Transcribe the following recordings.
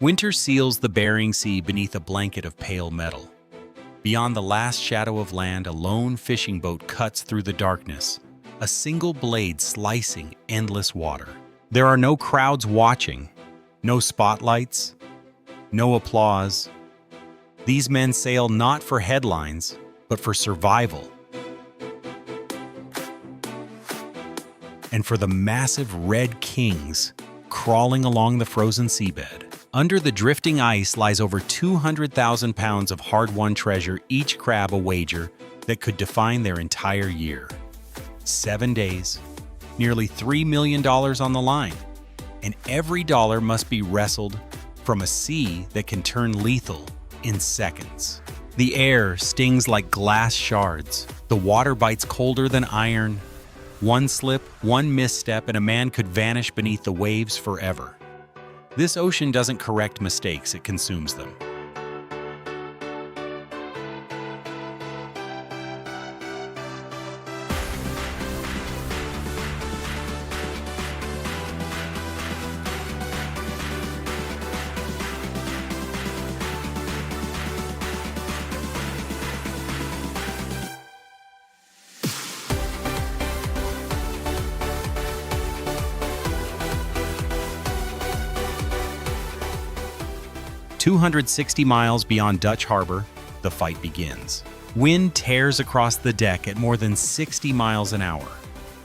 Winter seals the Bering Sea beneath a blanket of pale metal. Beyond the last shadow of land, a lone fishing boat cuts through the darkness, a single blade slicing endless water. There are no crowds watching, no spotlights, no applause. These men sail not for headlines, but for survival. And for the massive red kings crawling along the frozen seabed. Under the drifting ice lies over 200,000 pounds of hard-won treasure, each crab a wager that could define their entire year. 7 days, nearly $3 million on the line, and every dollar must be wrestled from a sea that can turn lethal in seconds. The air stings like glass shards. The water bites colder than iron. One slip, one misstep, and a man could vanish beneath the waves forever. This ocean doesn't correct mistakes, it consumes them. "260 miles beyond Dutch Harbor, the fight begins. Wind tears across the deck at more than 60 miles an hour.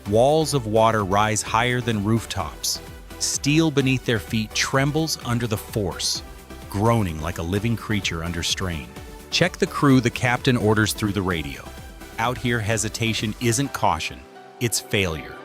Walls of water rise higher than rooftops. Steel beneath their feet trembles under the force, groaning like a living creature under strain. Check the crew, the captain orders through the radio. Out here, hesitation isn't caution, it's failure.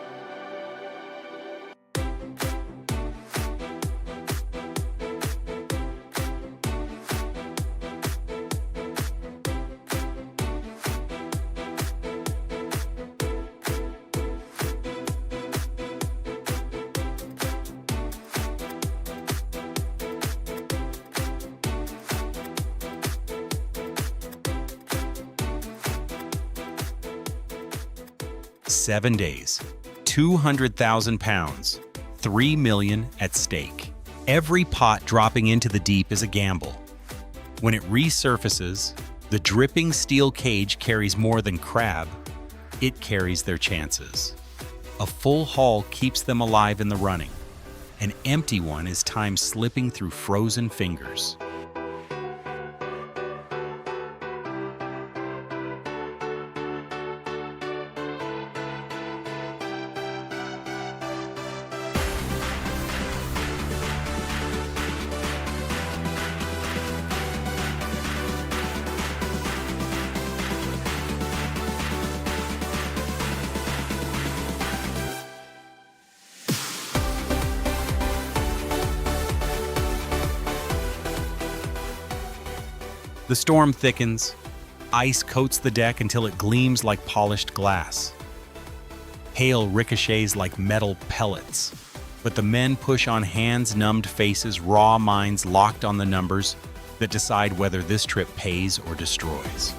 "7 days, 200,000 pounds, $3 million at stake. Every pot dropping into the deep is a gamble. When it resurfaces, the dripping steel cage carries more than crab, it carries their chances. A full hull keeps them alive in the running. An empty one is time slipping through frozen fingers. The storm thickens. Ice coats the deck until it gleams like polished glass. Hail ricochets like metal pellets. But the men push on hands-numbed faces, raw minds locked on the numbers that decide whether this trip pays or destroys.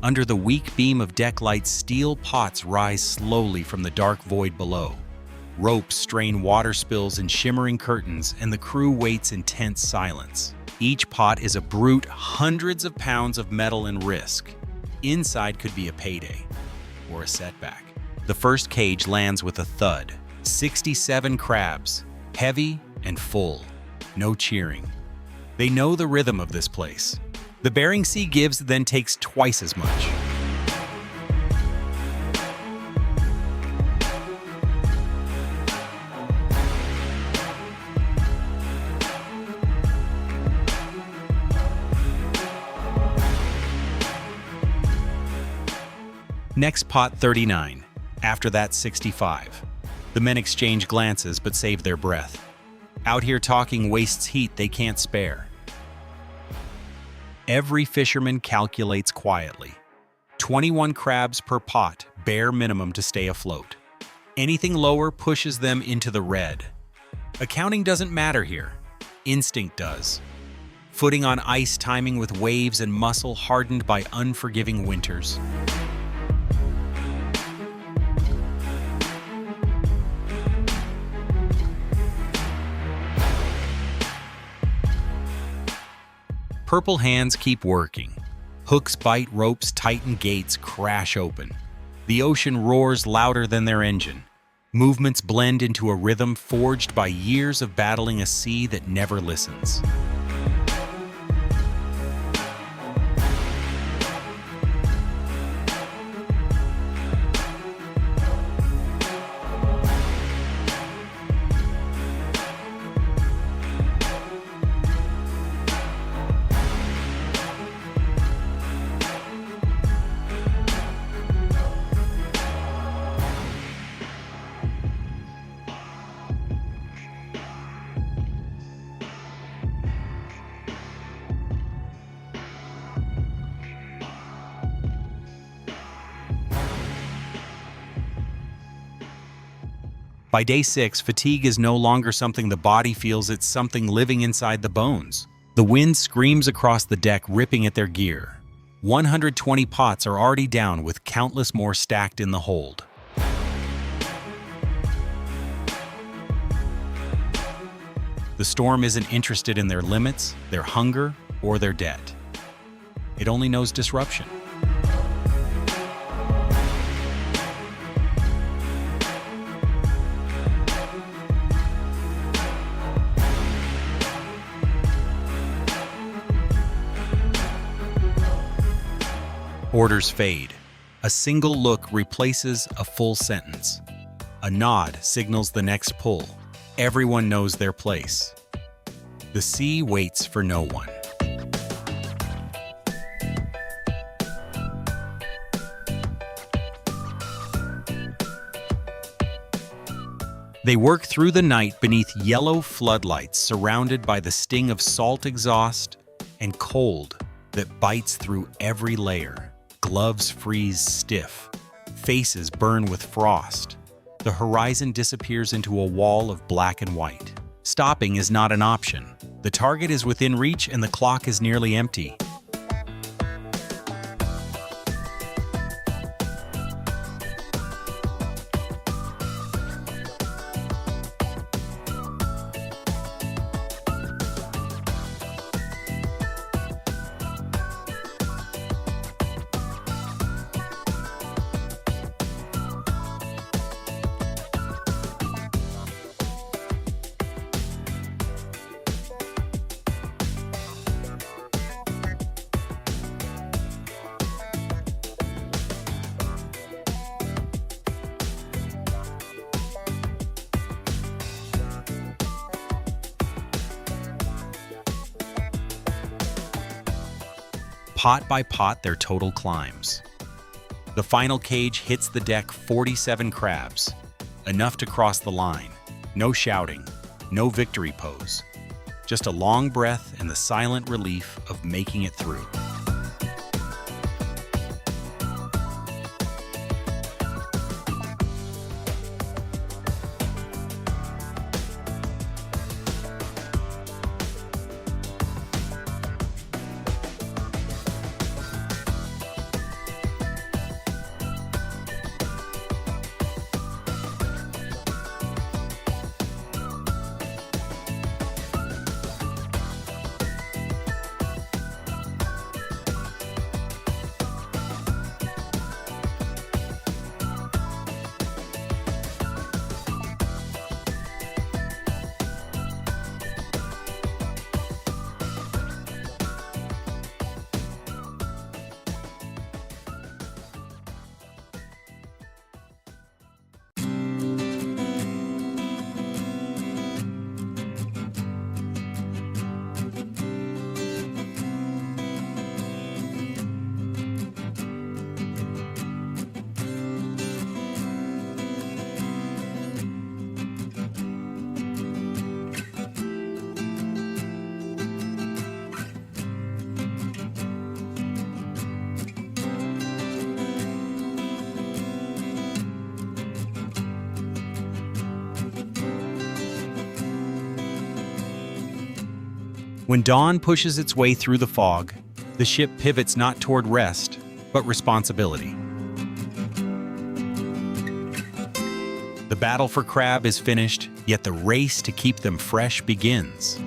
Under the weak beam of deck lights, steel pots rise slowly from the dark void below. Ropes strain water spills in shimmering curtains, and the crew waits in tense silence. Each pot is a brute, hundreds of pounds of metal and risk. Inside could be a payday or a setback. The first cage lands with a thud. 67 crabs, heavy and full. No cheering. They know the rhythm of this place. The Bering Sea gives, then takes twice as much. Next pot 39. After that, 65. The men exchange glances but save their breath. Out here talking wastes heat they can't spare. Every fisherman calculates quietly. 21 crabs per pot, bare minimum to stay afloat. Anything lower pushes them into the red. Accounting doesn't matter here. Instinct does. Footing on ice, timing with waves, and muscle hardened by unforgiving winters. Purple hands keep working. Hooks bite, ropes tighten, gates crash open. The ocean roars louder than their engine. Movements blend into a rhythm forged by years of battling a sea that never listens. By day 6, fatigue is no longer something the body feels, it's something living inside the bones. The wind screams across the deck, ripping at their gear. 120 pots are already down, with countless more stacked in the hold. The storm isn't interested in their limits, their hunger, or their debt. It only knows disruption. Orders fade. A single look replaces a full sentence. A nod signals the next pull. Everyone knows their place. The sea waits for no one. They work through the night beneath yellow floodlights, surrounded by the sting of salt exhaust and cold that bites through every layer. Gloves freeze stiff. Faces burn with frost. The horizon disappears into a wall of black and white. Stopping is not an option. The target is within reach and the clock is nearly empty. Pot by pot, their total climbs. The final cage hits the deck, 47 crabs. Enough to cross the line. No shouting, no victory pose. Just a long breath and the silent relief of making it through. When dawn pushes its way through the fog, the ship pivots not toward rest, but responsibility. The battle for crab is finished, yet the race to keep them fresh begins.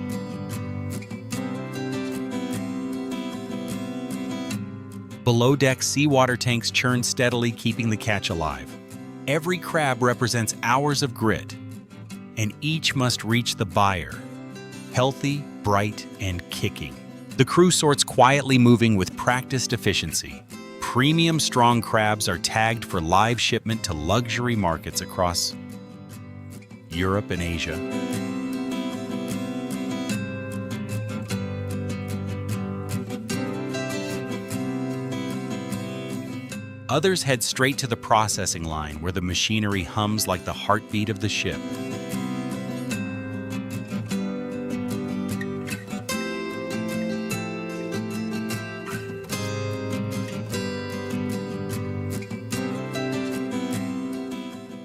Below deck, seawater tanks churn steadily, keeping the catch alive. Every crab represents hours of grit, and each must reach the buyer, healthy, bright, and kicking. The crew sorts quietly, moving with practiced efficiency. Premium strong crabs are tagged for live shipment to luxury markets across Europe and Asia. Others head straight to the processing line, where the machinery hums like the heartbeat of the ship.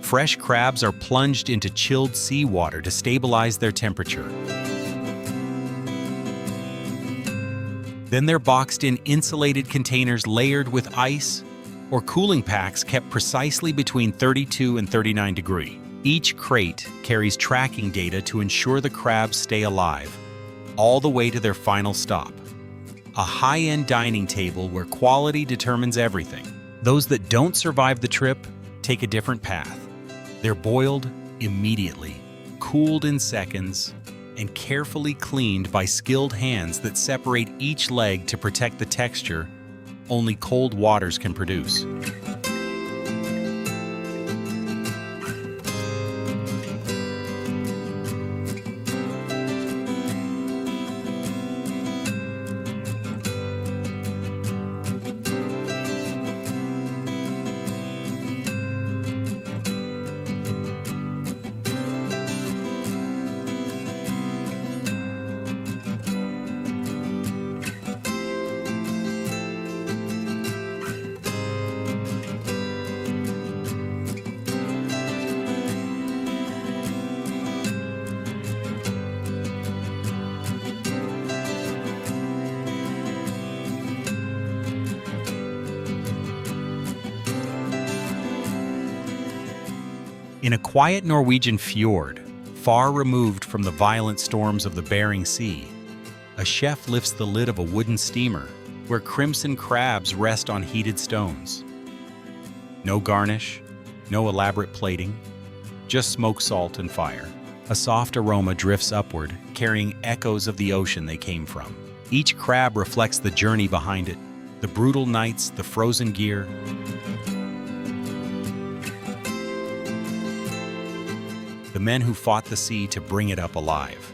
Fresh crabs are plunged into chilled seawater to stabilize their temperature. Then they're boxed in insulated containers layered with ice or cooling packs kept precisely between 32 and 39 degrees. Each crate carries tracking data to ensure the crabs stay alive, all the way to their final stop. A high-end dining table where quality determines everything. Those that don't survive the trip take a different path. They're boiled immediately, cooled in seconds, and carefully cleaned by skilled hands that separate each leg to protect the texture only cold waters can produce. In a quiet Norwegian fjord, far removed from the violent storms of the Bering Sea, a chef lifts the lid of a wooden steamer where crimson crabs rest on heated stones. No garnish, no elaborate plating, just smoke, salt, and fire. A soft aroma drifts upward, carrying echoes of the ocean they came from. Each crab reflects the journey behind it, the brutal nights, the frozen gear. The men who fought the sea to bring it up alive.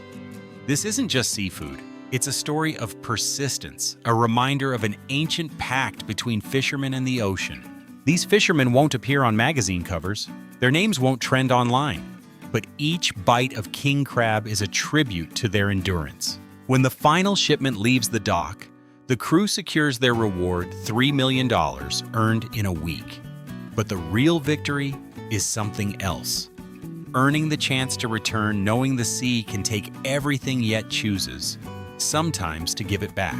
This isn't just seafood. It's a story of persistence, a reminder of an ancient pact between fishermen and the ocean. These fishermen won't appear on magazine covers. Their names won't trend online. But each bite of king crab is a tribute to their endurance. When the final shipment leaves the dock, the crew secures their reward, $3 million earned in a week. But the real victory is something else. Earning the chance to return, knowing the sea can take everything yet chooses, sometimes to give it back.